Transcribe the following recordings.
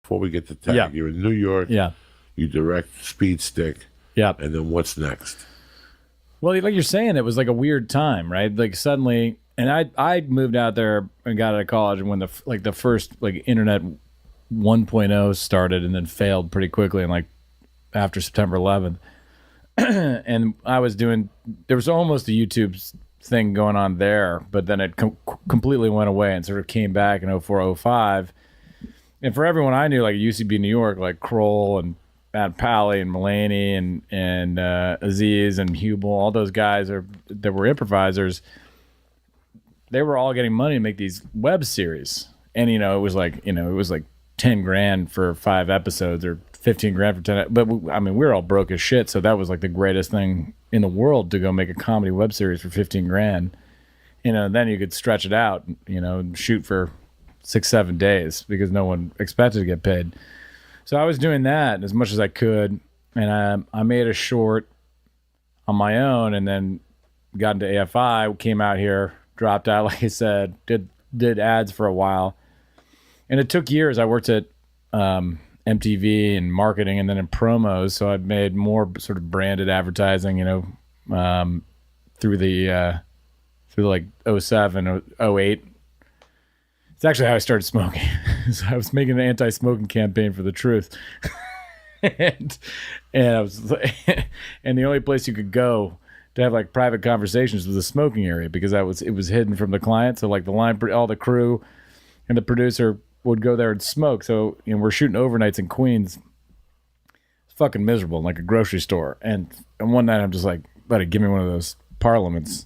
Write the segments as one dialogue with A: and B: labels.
A: before we get to tag,
B: Yeah.
A: you're in New York.
B: Yeah.
A: You direct Speed Stick.
B: Yeah.
A: And then what's next?
B: Well, like you're saying, it was like a weird time, right? Like suddenly, and I moved out there and got out of college when the first like internet 1.0 started and then failed pretty quickly, and like after September 11th, and I was doing, there was almost a YouTube thing going on there, but then it completely went away and sort of came back in 04, 05. And for everyone I knew, like at UCB New York, like Kroll and Matt Pally and Mulaney and Aziz and Hubel, all those guys that were improvisers, they were all getting money to make these web series. And, it was like 10 grand for 5 episodes or 15 grand for 10. But we were all broke as shit. So that was like the greatest thing in the world to go make a comedy web series for 15 grand. Then you could stretch it out, and shoot for 6-7 days because no one expected to get paid. So I was doing that as much as I could, and I made a short on my own, and then got into AFI, came out here, dropped out, like I said, did ads for a while, and it took years. I worked at MTV and marketing, and then in promos, so I've made more sort of branded advertising, through like 07, 08. It's actually how I started smoking. So I was making an anti-smoking campaign for the truth, and I was, and the only place you could go to have like private conversations was the smoking area because it was hidden from the client. So like all the crew, and the producer would go there and smoke. So we're shooting overnights in Queens. It's fucking miserable, like a grocery store. And one night I'm just like, buddy, give me one of those Parliaments.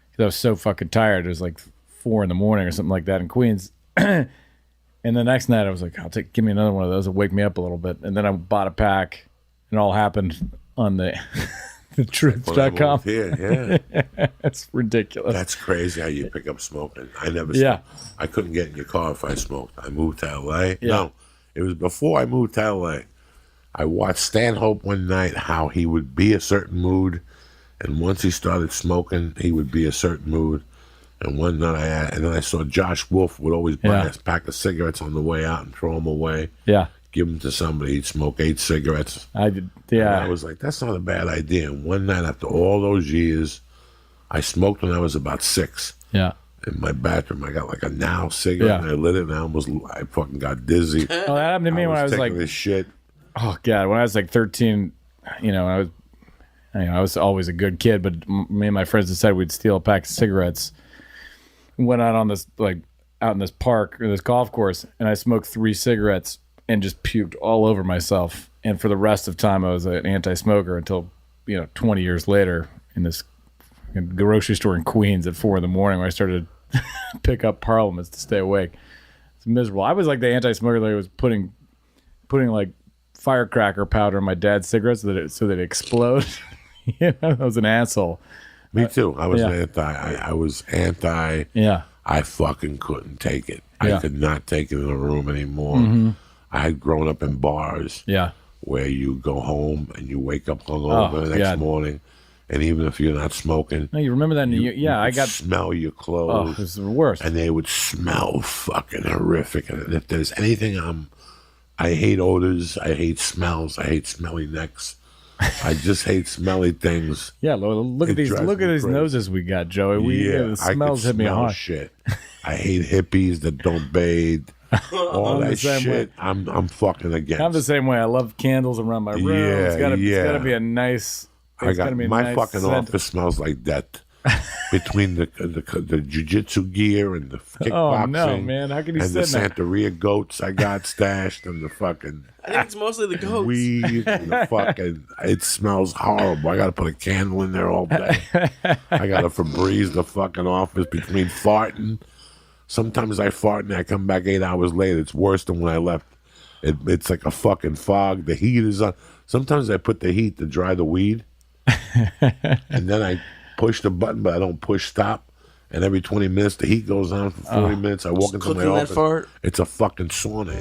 B: Because I was so fucking tired. It was like 4 a.m. or something like that in Queens. And the next night I was like, give me another one of those. It'll wake me up a little bit. And then I bought a pack. It all happened on the truth.com.
A: Yeah.
B: That's ridiculous.
A: That's crazy how you pick up smoking. I never
B: Yeah.
A: I couldn't get in your car if I smoked. I moved to LA.
B: Yeah.
A: No, it was before I moved to LA. I watched Stanhope one night, how he would be a certain mood, and once he started smoking, he would be a certain mood. And one night and then I saw Josh Wolf would always buy a pack of cigarettes on the way out and throw them away.
B: Yeah.
A: Give them to somebody. He'd smoke 8 cigarettes.
B: I did. Yeah.
A: And I was like, that's not a bad idea. And one night after all those years, I smoked when I was about 6.
B: Yeah.
A: In my bathroom, I got like a Now cigarette, and I lit it, and I fucking got dizzy.
B: Oh, that happened to me when I was like,
A: this shit.
B: Oh God, when I was like 13, I was always a good kid, but me and my friends decided we'd steal a pack of cigarettes. Went out on this out in this park or this golf course, and I smoked 3 cigarettes and just puked all over myself. And for the rest of time, I was an anti-smoker until 20 years later in this grocery store in Queens at 4 a.m. where I started to pick up Parliaments to stay awake. It's miserable. I was like the anti-smoker that was putting like firecracker powder in my dad's cigarettes so that it explode. I was an asshole.
A: Me too. I was anti. I was anti.
B: Yeah.
A: I fucking couldn't take it.
B: Yeah.
A: I could not take it in a room anymore.
B: Mm-hmm.
A: I had grown up in bars.
B: Yeah.
A: Where you go home and you wake up hungover the next morning, and even if you're not smoking,
B: no, you remember that? I got
A: smell your clothes.
B: Oh, it was the worst.
A: And they would smell fucking horrific. And if there's anything I hate odors. I hate smells. I hate smelly necks. I just hate smelly things.
B: Yeah, look at these noses we got, Joey. The smells hit me hard.
A: Shit. I hate hippies that don't bathe. All that shit. I'm fucking against.
B: I'm the same way. I love candles around my room.
A: Yeah,
B: it's gotta be a nice.
A: My
B: nice
A: fucking
B: scent.
A: office smells like that. Between the jiu-jitsu gear and the kickboxing.
B: Oh no, man! How can you
A: and
B: say
A: the
B: that?
A: Santeria goats I got stashed and the fucking.
C: I think it's mostly the goats.
A: Weed and the fucking. It smells horrible. I got to put a candle in there all day. I got to Febreze the fucking office between farting. Sometimes I fart and I come back 8 hours later. It's worse than when I left. It's like a fucking fog. The heat is on. Sometimes I put the heat to dry the weed, and then I push the button, but I don't push stop. And every 20 minutes, the heat goes on for 40 minutes. I walk into my office. It's a fucking sauna.